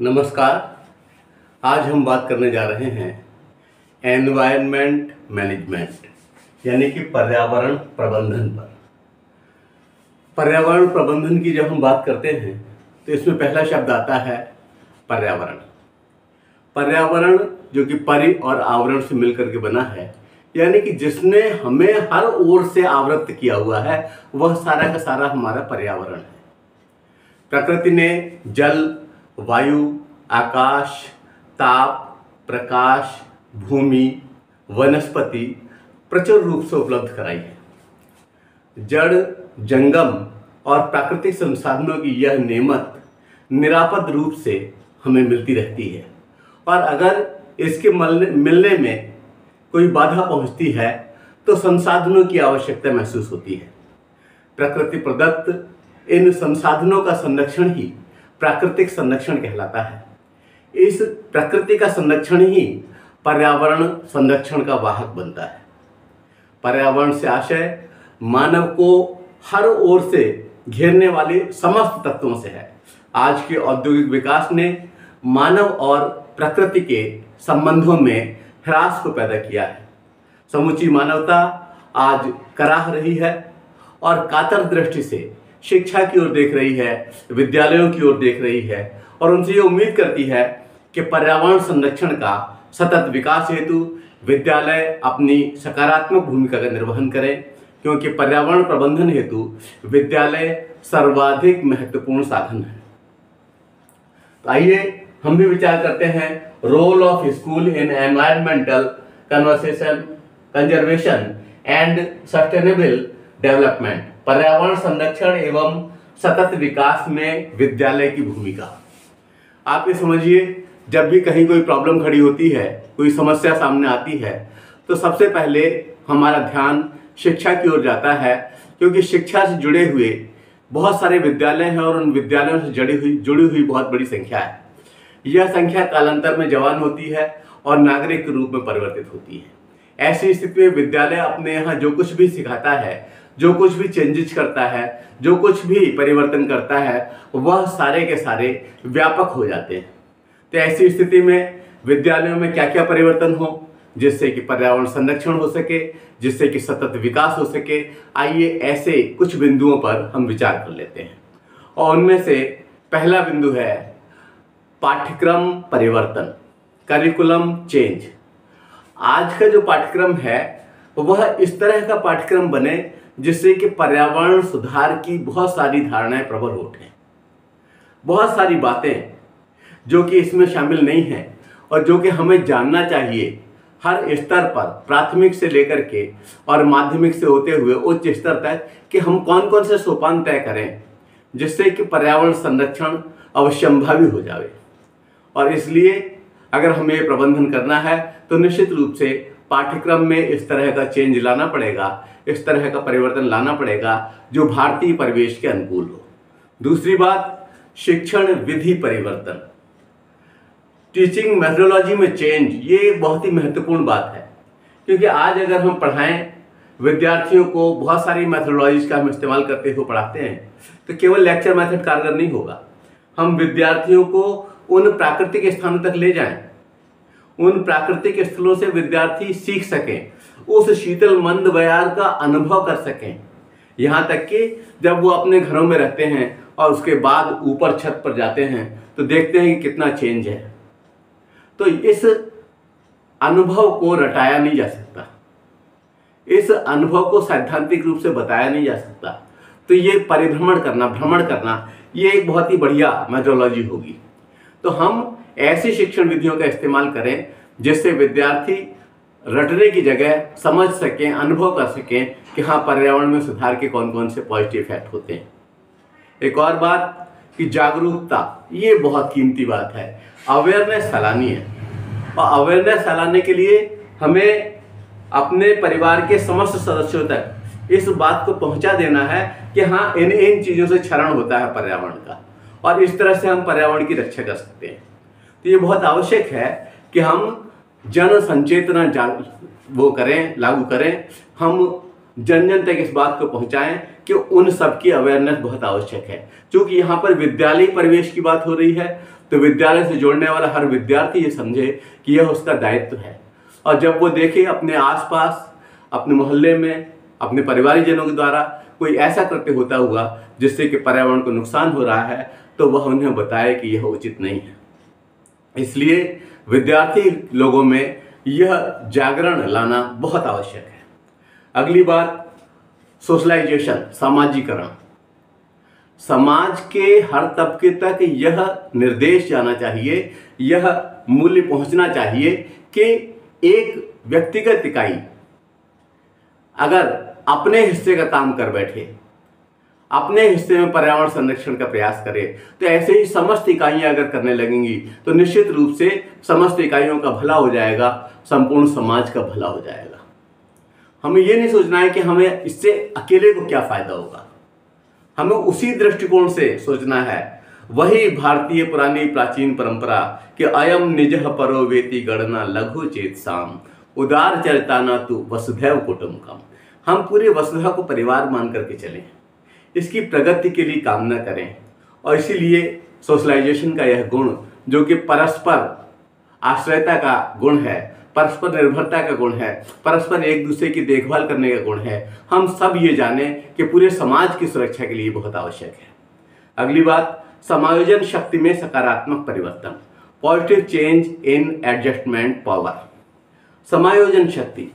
नमस्कार। आज हम बात करने जा रहे हैं एनवायरनमेंट मैनेजमेंट यानी कि पर्यावरण प्रबंधन पर। पर्यावरण प्रबंधन की जब हम बात करते हैं तो इसमें पहला शब्द आता है पर्यावरण। पर्यावरण जो कि परि और आवरण से मिलकर के बना है, यानी कि जिसने हमें हर ओर से आवृत किया हुआ है, वह सारा का सारा हमारा पर्यावरण है। प्रकृति ने जल, वायु, आकाश, ताप, प्रकाश, भूमि, वनस्पति प्रचुर रूप से उपलब्ध कराई है। जड़, जंगम और प्राकृतिक संसाधनों की यह नेमत निरापद रूप से हमें मिलती रहती है, और अगर इसके मिलने में कोई बाधा पहुंचती है तो संसाधनों की आवश्यकता महसूस होती है। प्रकृति प्रदत्त इन संसाधनों का संरक्षण ही प्राकृतिक संरक्षण कहलाता है। इस प्रकृति का संरक्षण ही पर्यावरण संरक्षण का वाहक बनता है। पर्यावरण से आशय मानव को हर ओर से घेरने वाले समस्त तत्वों से है। आज के औद्योगिक विकास ने मानव और प्रकृति के संबंधों में ह्रास को पैदा किया है। समूची मानवता आज कराह रही है और कातर दृष्टि से शिक्षा की ओर देख रही है, विद्यालयों की ओर देख रही है, और उनसे ये उम्मीद करती है कि पर्यावरण संरक्षण का सतत विकास हेतु विद्यालय अपनी सकारात्मक भूमिका का निर्वहन करें, क्योंकि पर्यावरण प्रबंधन हेतु विद्यालय सर्वाधिक महत्वपूर्ण साधन है। तो आइए हम भी विचार करते हैं role of school in environmental conservation and sustainable development. पर्यावरण संरक्षण एवं सतत विकास में विद्यालय की भूमिका। आप ये समझिए, जब भी कहीं कोई प्रॉब्लम खड़ी होती है, कोई समस्या सामने आती है, तो सबसे पहले हमारा ध्यान शिक्षा की ओर जाता है, क्योंकि शिक्षा से जुड़े हुए बहुत सारे विद्यालय हैं और उन विद्यालयों से जुड़ी हुई बहुत बड़ी संख्या है। यह संख्या कालांतर में जवान होती है और नागरिक के रूप में परिवर्तित होती है। ऐसी स्थिति में विद्यालय अपने यहाँ जो कुछ भी सिखाता है, जो कुछ भी चेंजेस करता है, जो कुछ भी परिवर्तन करता है, वह सारे के सारे व्यापक हो जाते हैं। तो ऐसी स्थिति में विद्यालयों में क्या क्या परिवर्तन हो जिससे कि पर्यावरण संरक्षण हो सके, जिससे कि सतत विकास हो सके, आइए ऐसे कुछ बिंदुओं पर हम विचार कर लेते हैं। और उनमें से पहला बिंदु है पाठ्यक्रम परिवर्तन, करिकुलम चेंज। आज का जो पाठ्यक्रम है वह इस तरह का पाठ्यक्रम बने जिससे कि पर्यावरण सुधार की बहुत सारी धारणाएं प्रबल उठें। बहुत सारी बातें जो कि इसमें शामिल नहीं हैं और जो कि हमें जानना चाहिए हर स्तर पर, प्राथमिक से लेकर के और माध्यमिक से होते हुए उच्च स्तर तक, कि हम कौन कौन से सोपान तय करें जिससे कि पर्यावरण संरक्षण अवश्यंभावी हो जाए। और इसलिए अगर हमें ये प्रबंधन करना है तो निश्चित रूप से पाठ्यक्रम में इस तरह का चेंज लाना पड़ेगा, इस तरह का परिवर्तन लाना पड़ेगा जो भारतीय परिवेश के अनुकूल हो। दूसरी बात, शिक्षण विधि परिवर्तन, टीचिंग मेथोडोलॉजी में चेंज। ये बहुत ही महत्वपूर्ण बात है, क्योंकि आज अगर हम पढ़ाएं विद्यार्थियों को, बहुत सारी मेथोडोलॉजीज का हम इस्तेमाल करते हुए पढ़ाते हैं, तो केवल लेक्चर मेथड कारगर नहीं होगा। हम विद्यार्थियों को उन प्राकृतिक स्थानों तक ले जाएं, उन प्राकृतिक स्थलों से विद्यार्थी सीख सकें, उस शीतल मंद बयार का अनुभव कर सकें। यहाँ तक कि जब वो अपने घरों में रहते हैं और उसके बाद ऊपर छत पर जाते हैं तो देखते हैं कि कितना चेंज है। तो इस अनुभव को रटाया नहीं जा सकता, इस अनुभव को सैद्धांतिक रूप से बताया नहीं जा सकता। तो ये परिभ्रमण करना, भ्रमण करना, ये एक बहुत ही बढ़िया मेथोडोलॉजी होगी। तो हम ऐसी शिक्षण विधियों का इस्तेमाल करें जिससे विद्यार्थी रटने की जगह समझ सकें, अनुभव कर सकें कि हाँ, पर्यावरण में सुधार के कौन कौन से पॉजिटिव इफेक्ट होते हैं। एक और बात कि जागरूकता, ये बहुत कीमती बात है। अवेयरनेस फैलानी है, और अवेयरनेस फैलाने के लिए हमें अपने परिवार के समस्त सदस्यों तक इस बात को पहुंचा देना है कि हाँ, इन चीज़ों से क्षरण होता है पर्यावरण का, और इस तरह से हम पर्यावरण की रक्षा कर सकते हैं। तो ये बहुत आवश्यक है कि हम जन संचेतना लागू करें, हम जन जन तक इस बात को पहुंचाएं कि उन सब की अवेयरनेस बहुत आवश्यक है। क्योंकि यहाँ पर विद्यालय परिवेश की बात हो रही है, तो विद्यालय से जोड़ने वाला हर विद्यार्थी ये समझे कि यह उसका दायित्व है। और जब वो देखे अपने आसपास, अपने मोहल्ले में, अपने परिवारजनों के द्वारा कोई ऐसा कृत्य होता हुआ जिससे कि पर्यावरण को नुकसान हो रहा है, तो वह उन्हें बताए कि यह उचित नहीं है। इसलिए विद्यार्थी लोगों में यह जागरण लाना बहुत आवश्यक है। अगली बात, सोशलाइजेशन, सामाजिकरण। समाज के हर तबके तक यह निर्देश जाना चाहिए, यह मूल्य पहुंचना चाहिए कि एक व्यक्तिगत इकाई अगर अपने हिस्से का काम कर बैठे, अपने हिस्से में पर्यावरण संरक्षण का प्रयास करे, तो ऐसे ही समस्त इकाइयां अगर करने लगेंगी तो निश्चित रूप से समस्त इकाइयों का भला हो जाएगा, संपूर्ण समाज का भला हो जाएगा। हमें ये नहीं सोचना है कि हमें इससे अकेले को क्या फायदा होगा, हमें उसी दृष्टिकोण से सोचना है। वही भारतीय पुरानी प्राचीन परंपरा कि अयम निजः परो वेति गणना लघु चेत साम उदार चरिताना तु वसुधैव कुटुंबकम। हम पूरे वसुधा को परिवार मान करके चलें, इसकी प्रगति के लिए कामना करें। और इसीलिए सोशलाइजेशन का यह गुण जो कि परस्पर आश्रयता का गुण है, परस्पर निर्भरता का गुण है, परस्पर एक दूसरे की देखभाल करने का गुण है, हम सब ये जानें कि पूरे समाज की सुरक्षा के लिए बहुत आवश्यक है। अगली बात, समायोजन शक्ति में सकारात्मक परिवर्तन, positive change in adjustment power. समायोजन शक्ति,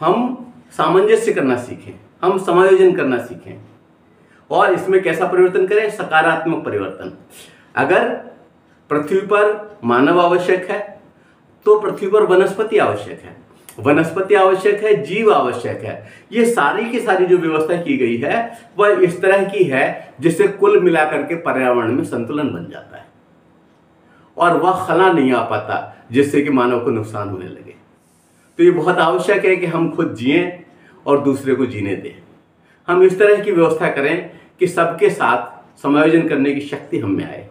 हम सामंजस्य करना सीखें, हम समायोजन करना सीखें। और इसमें कैसा परिवर्तन करें? सकारात्मक परिवर्तन। अगर पृथ्वी पर मानव आवश्यक है तो पृथ्वी पर वनस्पति आवश्यक है, वनस्पति आवश्यक है, जीव आवश्यक है। ये सारी की सारी जो व्यवस्था की गई है वह इस तरह की है जिससे कुल मिलाकर के पर्यावरण में संतुलन बन जाता है और वह खला नहीं आ पाता जिससे कि मानव को नुकसान होने लगे। तो ये बहुत आवश्यक है कि हम खुद जिएं और दूसरे को जीने दें। हम इस तरह की व्यवस्था करें कि सबके साथ समायोजन करने की शक्ति हम में आए,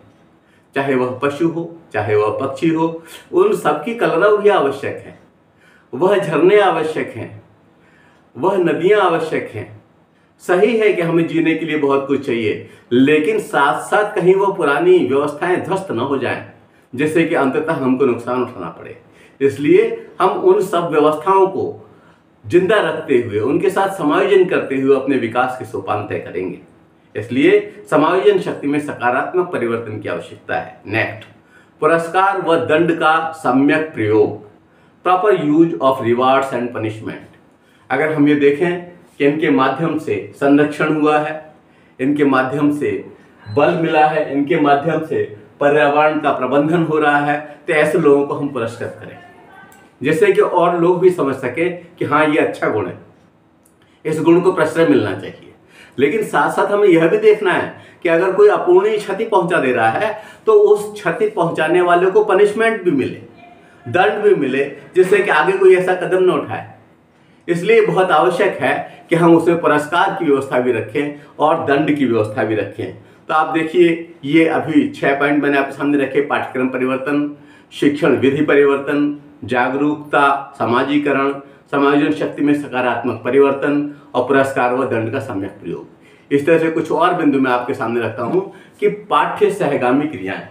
चाहे वह पशु हो, चाहे वह पक्षी हो, उन सबकी कलरव भी आवश्यक है, वह झरने आवश्यक हैं, वह नदियां आवश्यक हैं। सही है कि हमें जीने के लिए बहुत कुछ चाहिए, लेकिन साथ साथ कहीं वह पुरानी व्यवस्थाएं ध्वस्त न हो जाएं जिससे कि अंततः हमको नुकसान उठाना पड़े। इसलिए हम उन सब व्यवस्थाओं को जिंदा रखते हुए, उनके साथ समायोजन करते हुए अपने विकास के सोपान तय करेंगे। इसलिए समायोजन शक्ति में सकारात्मक परिवर्तन की आवश्यकता है। नेक्स्ट, पुरस्कार व दंड का सम्यक प्रयोग, proper use of rewards and punishment. अगर हम ये देखें कि इनके माध्यम से संरक्षण हुआ है, इनके माध्यम से बल मिला है, इनके माध्यम से पर्यावरण का प्रबंधन हो रहा है, तो ऐसे लोगों को हम पुरस्कृत करें जिससे कि और लोग भी समझ सके कि हाँ ये अच्छा गुण है, इस गुण को प्रश्रय मिलना चाहिए। लेकिन साथ साथ हमें यह भी देखना है कि अगर कोई अपूर्णीय क्षति पहुंचा दे रहा है तो उस क्षति पहुंचाने वाले को पनिशमेंट भी मिले, दंड भी मिले, जिससे कि आगे कोई ऐसा कदम न उठाए। इसलिए बहुत आवश्यक है कि हम उसमें पुरस्कार की व्यवस्था भी रखें और दंड की व्यवस्था भी रखें। तो आप देखिए, ये अभी 6 पॉइंट मैंने आपके सामने रखे। पाठ्यक्रम परिवर्तन, शिक्षण विधि परिवर्तन, जागरूकता, समाजीकरण, समायोजन शक्ति में सकारात्मक परिवर्तन और पुरस्कार व दंड का सम्यक प्रयोग। इस तरह से कुछ और बिंदु मैं आपके सामने रखता हूं कि पाठ्य सहगामी क्रियाएं।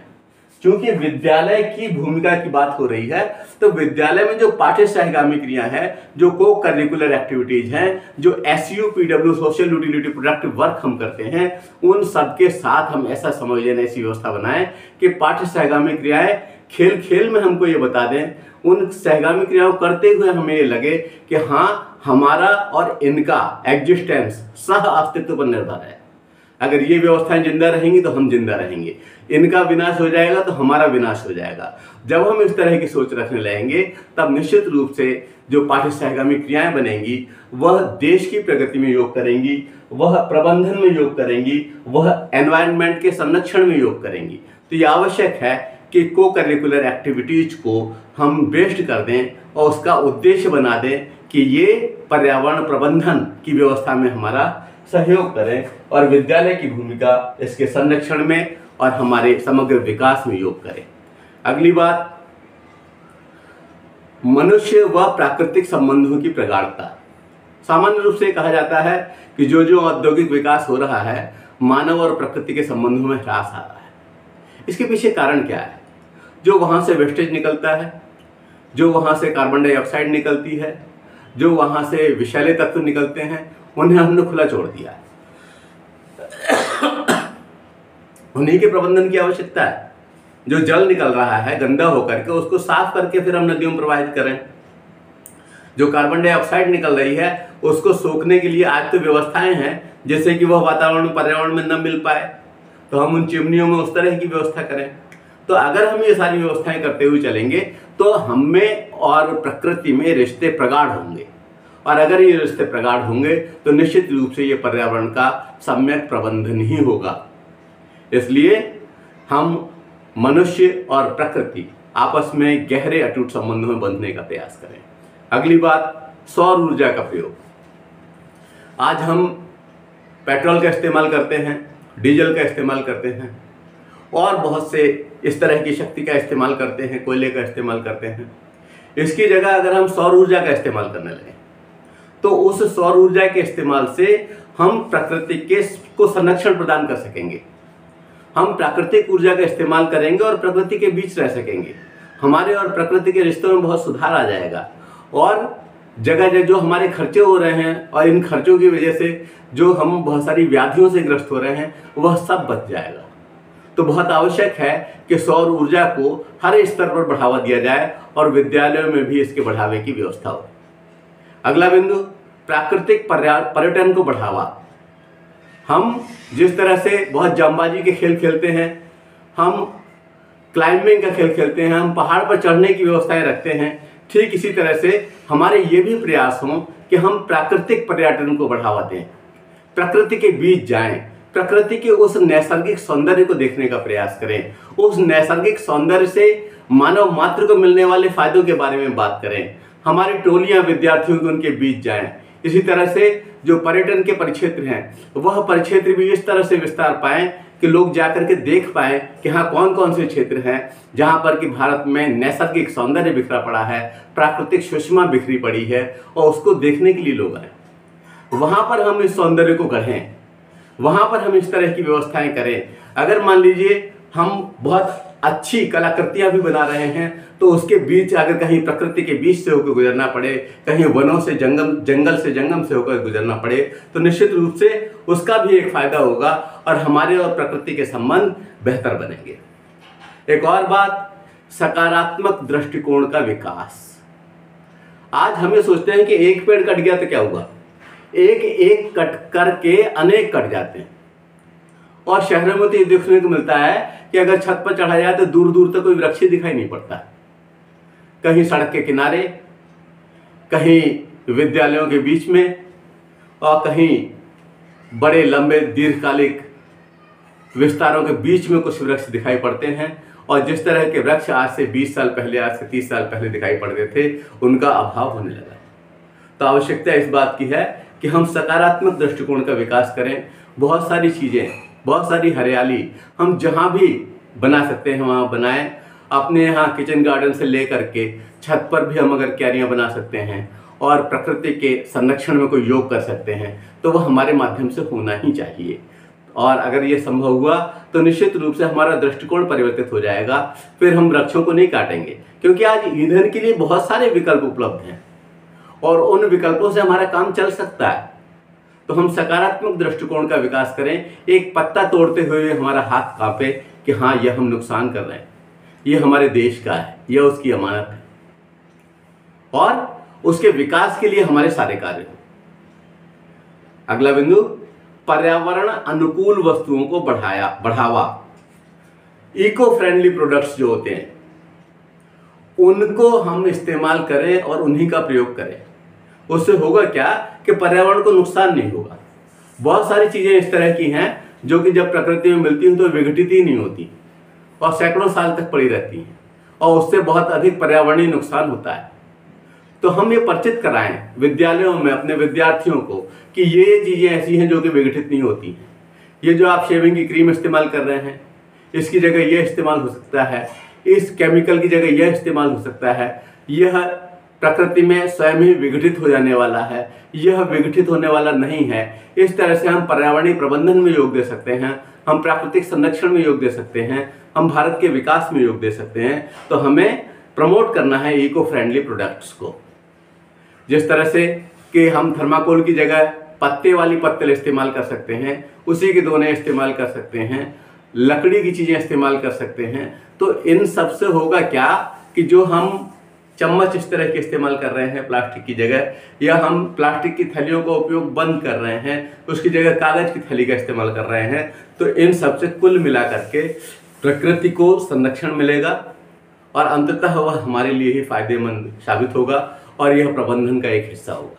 क्योंकि विद्यालय की भूमिका की बात हो रही है, तो विद्यालय में जो पाठ्य सहगामी क्रिया है, जो को करिकुलर एक्टिविटीज हैं, जो SUPW social utility productive work हम करते हैं, उन सबके साथ हम ऐसा समायोजन, ऐसी व्यवस्था बनाएं कि पाठ्य सहगामी क्रियाएं खेल खेल में हमको ये बता दें, उन सहगामी क्रियाओं करते हुए हमें ये लगे कि हाँ हमारा और इनका एग्जिस्टेंस सह अस्तित्व पर निर्भर है। अगर ये व्यवस्थाएं जिंदा रहेंगी तो हम जिंदा रहेंगे, इनका विनाश हो जाएगा तो हमारा विनाश हो जाएगा। जब हम इस तरह की सोच रखने लगेंगे तब निश्चित रूप से जो पाठ्य सहगामी क्रियाएं बनेंगी वह देश की प्रगति में योग करेंगी, वह प्रबंधन में योग करेंगी, वह एनवायरनमेंट के संरक्षण में योग करेंगी। तो ये आवश्यक है कि को करिकुलर एक्टिविटीज को हम बेस्ड कर दें और उसका उद्देश्य बना दें कि ये पर्यावरण प्रबंधन की व्यवस्था में हमारा सहयोग करें और विद्यालय की भूमिका इसके संरक्षण में और हमारे समग्र विकास में योग करें। अगली बात, मनुष्य व प्राकृतिक संबंधों की प्रगाढ़ता। सामान्य रूप से कहा जाता है कि जो जो औद्योगिक विकास हो रहा है, मानव और प्रकृति के संबंधों में ह्रास आ रहा है। इसके पीछे कारण क्या है? जो वहाँ से वेस्टेज निकलता है, जो वहाँ से कार्बन डाइऑक्साइड निकलती है, जो वहाँ से विषैले तत्व निकलते हैं, उन्हें हमने खुला छोड़ दिया है। उन्हीं के प्रबंधन की आवश्यकता है। जो जल निकल रहा है गंदा होकर के, उसको साफ करके फिर हम नदियों में प्रवाहित करें। जो कार्बन डाइऑक्साइड निकल रही है उसको सोखने के लिए आज तो व्यवस्थाएं हैं, जैसे कि वह वातावरण पर्यावरण में न मिल पाए तो हम उन चिमनियों में उस तरह की व्यवस्था करें। तो अगर हम ये सारी व्यवस्थाएं करते हुए चलेंगे तो हम में और प्रकृति में रिश्ते प्रगाढ़ होंगे, और अगर ये रिश्ते प्रगाढ़ होंगे तो निश्चित रूप से ये पर्यावरण का सम्यक प्रबंधन ही होगा। इसलिए हम मनुष्य और प्रकृति आपस में गहरे अटूट संबंधों में बंधने का प्रयास करें। अगली बात, सौर ऊर्जा का प्रयोग। आज हम पेट्रोल का इस्तेमाल करते हैं, डीजल का इस्तेमाल करते हैं, और बहुत से इस तरह की शक्ति का इस्तेमाल करते हैं, कोयले का इस्तेमाल करते हैं। इसकी जगह अगर हम सौर ऊर्जा का इस्तेमाल करने लगें तो उस सौर ऊर्जा के इस्तेमाल से हम प्रकृति को संरक्षण प्रदान कर सकेंगे। हम प्राकृतिक ऊर्जा का इस्तेमाल करेंगे और प्रकृति के बीच रह सकेंगे। हमारे और प्रकृति के रिश्तों में बहुत सुधार आ जाएगा, और जगह जगह जो हमारे खर्चे हो रहे हैं और इन खर्चों की वजह से जो हम बहुत सारी व्याधियों से ग्रस्त हो रहे हैं वह सब बच जाएगा। तो बहुत आवश्यक है कि सौर ऊर्जा को हर स्तर पर बढ़ावा दिया जाए और विद्यालयों में भी इसके बढ़ावे की व्यवस्था हो। अगला बिंदु, प्राकृतिक पर्यटन को बढ़ावा। हम जिस तरह से बहुत जांबाजी के खेल खेलते हैं, हम क्लाइंबिंग का खेल खेलते हैं, हम पहाड़ पर चढ़ने की व्यवस्थाएं रखते हैं, ठीक इसी तरह से हमारे ये भी प्रयास हों कि हम प्राकृतिक पर्यटन को बढ़ावा दें, प्रकृति के बीच जाएं, प्रकृति के उस नैसर्गिक सौंदर्य को देखने का प्रयास करें, उस नैसर्गिक सौंदर्य से मानव मात्र को मिलने वाले फायदों के बारे में बात करें। हमारी टोलियां विद्यार्थियों के उनके बीच जाएं। इसी तरह से जो पर्यटन के परिक्षेत्र हैं वह परिक्षेत्र भी इस तरह से विस्तार पाएं कि लोग जाकर के देख पाएं कि हाँ कौन कौन से क्षेत्र हैं जहाँ पर कि भारत में नैसर्गिक सौंदर्य बिखरा पड़ा है, प्राकृतिक सुषमा बिखरी पड़ी है, और उसको देखने के लिए लोग आए। वहाँ पर हम इस सौंदर्य को गढ़ें, वहाँ पर हम इस तरह की व्यवस्थाएं करें। अगर मान लीजिए हम बहुत अच्छी कलाकृतियां भी बना रहे हैं तो उसके बीच अगर कहीं प्रकृति के बीच से होकर गुजरना पड़े, कहीं वनों से जंगल से जंगम से होकर गुजरना पड़े, तो निश्चित रूप से उसका भी एक फायदा होगा और हमारे और प्रकृति के संबंध बेहतर बनेंगे। एक और बात, सकारात्मक दृष्टिकोण का विकास। आज हमें सोचते हैं कि एक पेड़ कट गया तो क्या हुआ, एक एक कट करके अनेक कट जाते हैं, और शहरों में तो ये देखने को मिलता है कि अगर छत पर चढ़ा जाए तो दूर दूर तक कोई वृक्ष दिखाई नहीं पड़ता। कहीं सड़क के किनारे, कहीं विद्यालयों के बीच में, और कहीं बड़े लंबे दीर्घकालिक विस्तारों के बीच में कुछ वृक्ष दिखाई पड़ते हैं। और जिस तरह के वृक्ष आज से 20 साल पहले, आज से 30 साल पहले दिखाई पड़ते थे, उनका अभाव होने लगा। तो आवश्यकता इस बात की है कि हम सकारात्मक दृष्टिकोण का विकास करें। बहुत सारी चीज़ें, बहुत सारी हरियाली हम जहाँ भी बना सकते हैं वहाँ बनाएं। अपने यहाँ किचन गार्डन से लेकर के छत पर भी हम अगर क्यारियाँ बना सकते हैं और प्रकृति के संरक्षण में कोई योग कर सकते हैं तो वह हमारे माध्यम से होना ही चाहिए। और अगर ये संभव हुआ तो निश्चित रूप से हमारा दृष्टिकोण परिवर्तित हो जाएगा। फिर हम वृक्षों को नहीं काटेंगे, क्योंकि आज ईंधन के लिए बहुत सारे विकल्प उपलब्ध हैं और उन विकल्पों से हमारा काम चल सकता है। तो हम सकारात्मक दृष्टिकोण का विकास करें। एक पत्ता तोड़ते हुए हमारा हाथ कांपे कि हाँ यह हम नुकसान कर रहे हैं, यह हमारे देश का है, यह उसकी अमानत है, और उसके विकास के लिए हमारे सारे कार्य हो। अगला बिंदु, पर्यावरण अनुकूल वस्तुओं को बढ़ावा। इको फ्रेंडली प्रोडक्ट्स जो होते हैं उनको हम इस्तेमाल करें और उन्हीं का प्रयोग करें। उससे होगा क्या कि पर्यावरण को नुकसान नहीं होगा। बहुत सारी चीज़ें इस तरह की हैं जो कि जब प्रकृति में मिलती हैं तो विघटित ही नहीं होती और सैकड़ों साल तक पड़ी रहती हैं, और उससे बहुत अधिक पर्यावरणीय नुकसान होता है। तो हम ये परिचित कराएं विद्यालयों में अपने विद्यार्थियों को कि ये चीज़ें ऐसी हैं जो कि विघटित नहीं होती हैं। ये जो आप शेविंग की क्रीम इस्तेमाल कर रहे हैं, इसकी जगह ये इस्तेमाल हो सकता है, इस केमिकल की जगह यह इस्तेमाल हो सकता है, यह प्रकृति में स्वयं ही विघटित हो जाने वाला है, यह विघटित होने वाला नहीं है। इस तरह से हम पर्यावरणीय प्रबंधन में योग दे सकते हैं, हम प्राकृतिक संरक्षण में योग दे सकते हैं, हम भारत के विकास में योग दे सकते हैं। तो हमें प्रमोट करना है इको फ्रेंडली प्रोडक्ट्स को। जिस तरह से कि हम थर्माकोल की जगह पत्ते वाली पत्तल इस्तेमाल कर सकते हैं, उसी के दोने इस्तेमाल कर सकते हैं, लकड़ी की चीज़ें इस्तेमाल कर सकते हैं। तो इन सब से होगा क्या कि जो हम चम्मच इस तरह के इस्तेमाल कर रहे हैं प्लास्टिक की जगह, या हम प्लास्टिक की थैलियों का उपयोग बंद कर रहे हैं, उसकी जगह कागज़ की थैली का इस्तेमाल कर रहे हैं, तो इन सब से कुल मिला करके प्रकृति को संरक्षण मिलेगा और अंततः वह हमारे लिए ही फायदेमंद साबित होगा और यह प्रबंधन का एक हिस्सा होगा।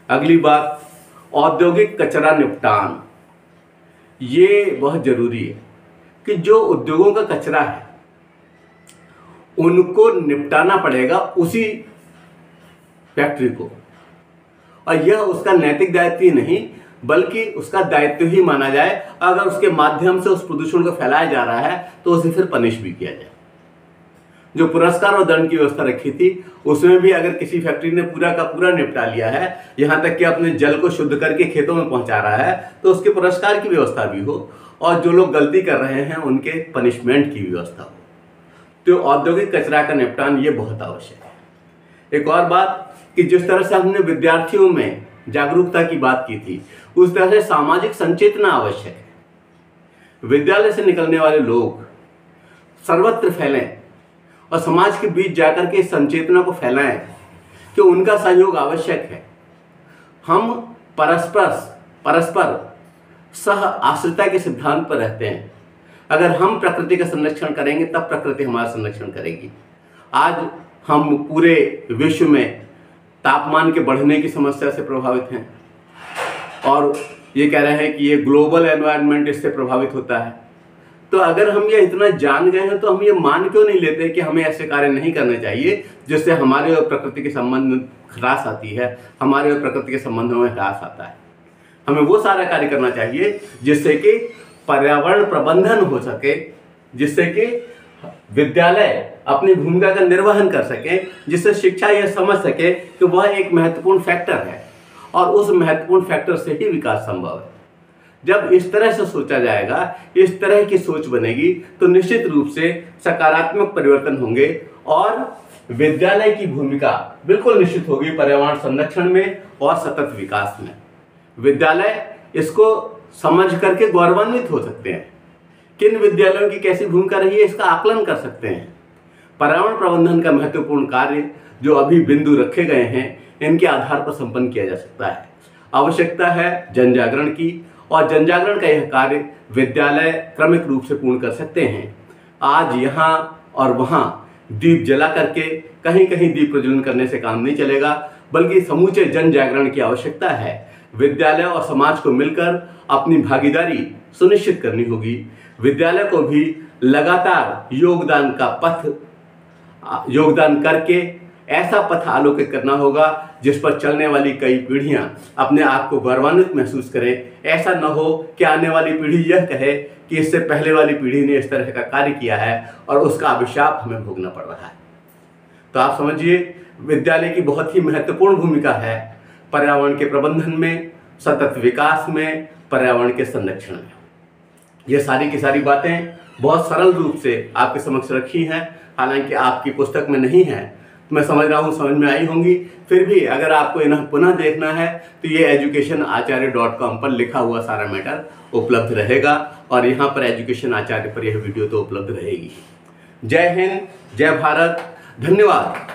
अगली बात, औद्योगिक कचरा निपटान। ये बहुत ज़रूरी है कि जो उद्योगों का कचरा है उनको निपटाना पड़ेगा उसी फैक्ट्री को, और यह उसका नैतिक दायित्व ही नहीं बल्कि उसका दायित्व ही माना जाए। अगर उसके माध्यम से उस प्रदूषण को फैलाया जा रहा है तो उसे फिर पनिश भी किया जाए। जो पुरस्कार और दंड की व्यवस्था रखी थी उसमें भी अगर किसी फैक्ट्री ने पूरा का पूरा निपटा लिया है, यहाँ तक कि अपने जल को शुद्ध करके खेतों में पहुँचा रहा है, तो उसके पुरस्कार की व्यवस्था भी हो और जो लोग गलती कर रहे हैं उनके पनिशमेंट की व्यवस्था हो। तो औद्योगिक कचरा का निपटान ये बहुत आवश्यक है। एक और बात कि जिस तरह से हमने विद्यार्थियों में जागरूकता की बात की थी, उस तरह से सामाजिक संचेतना आवश्यक है। विद्यालय से निकलने वाले लोग सर्वत्र फैलें और समाज के बीच जाकर के इस संचेतना को फैलाएं कि उनका सहयोग आवश्यक है। हम परस्पर सह आश्रिता के सिद्धांत पर रहते हैं। अगर हम प्रकृति का संरक्षण करेंगे तब प्रकृति हमारा संरक्षण करेगी। आज हम पूरे विश्व में तापमान के बढ़ने की समस्या से प्रभावित हैं और ये कह रहे हैं कि ये ग्लोबल एनवायरनमेंट इससे प्रभावित होता है। तो अगर हम ये इतना जान गए हैं तो हम ये मान क्यों नहीं लेते कि हमें ऐसे कार्य नहीं करने चाहिए जिससे हमारे और प्रकृति के संबंध में ह्रास आती है, हमारे और प्रकृति के संबंधों में ह्रास आता है। हमें वो सारा कार्य करना चाहिए जिससे कि पर्यावरण प्रबंधन हो सके, जिससे कि विद्यालय अपनी भूमिका का निर्वहन कर सके, जिससे शिक्षा यह समझ सके कि वह एक महत्वपूर्ण फैक्टर है और उस महत्वपूर्ण फैक्टर से ही विकास संभव है। जब इस तरह से सोचा जाएगा, इस तरह की सोच बनेगी, तो निश्चित रूप से सकारात्मक परिवर्तन होंगे और विद्यालय की भूमिका बिल्कुल निश्चित होगी पर्यावरण संरक्षण में और सतत विकास में। विद्यालय इसको समझ करके गौरवान्वित हो सकते हैं। किन विद्यालयों की कैसी भूमिका रही है इसका आकलन कर सकते हैं। पर्यावरण प्रबंधन का महत्वपूर्ण कार्य जो अभी बिंदु रखे गए हैं इनके आधार पर संपन्न किया जा सकता है। आवश्यकता है जन जागरण की, और जन जागरण का यह कार्य विद्यालय क्रमिक रूप से पूर्ण कर सकते हैं। आज यहाँ और वहाँ दीप जला करके कहीं कहीं दीप प्रज्वलन करने से काम नहीं चलेगा, बल्कि समूचे जन जागरण की आवश्यकता है। विद्यालय और समाज को मिलकर अपनी भागीदारी सुनिश्चित करनी होगी। विद्यालय को भी लगातार योगदान करके ऐसा पथ आलोकित करना होगा जिस पर चलने वाली कई पीढ़ियां अपने आप को गौरवान्वित महसूस करें। ऐसा न हो कि आने वाली पीढ़ी यह कहे कि इससे पहले वाली पीढ़ी ने इस तरह का कार्य किया है और उसका अभिशाप हमें भोगना पड़ रहा है। तो आप समझिए, विद्यालय की बहुत ही महत्वपूर्ण भूमिका है पर्यावरण के प्रबंधन में, सतत विकास में, पर्यावरण के संरक्षण में। ये सारी की सारी बातें बहुत सरल रूप से आपके समक्ष रखी हैं। हालांकि आपकी पुस्तक में नहीं है, तो मैं समझ रहा हूँ समझ में आई होंगी। फिर भी अगर आपको इन्हें पुनः देखना है तो ये educationacharya.com पर लिखा हुआ सारा मैटर उपलब्ध रहेगा और यहाँ पर एजुकेशन आचार्य पर यह वीडियो तो उपलब्ध रहेगी। जय हिंद, जय भारत, धन्यवाद।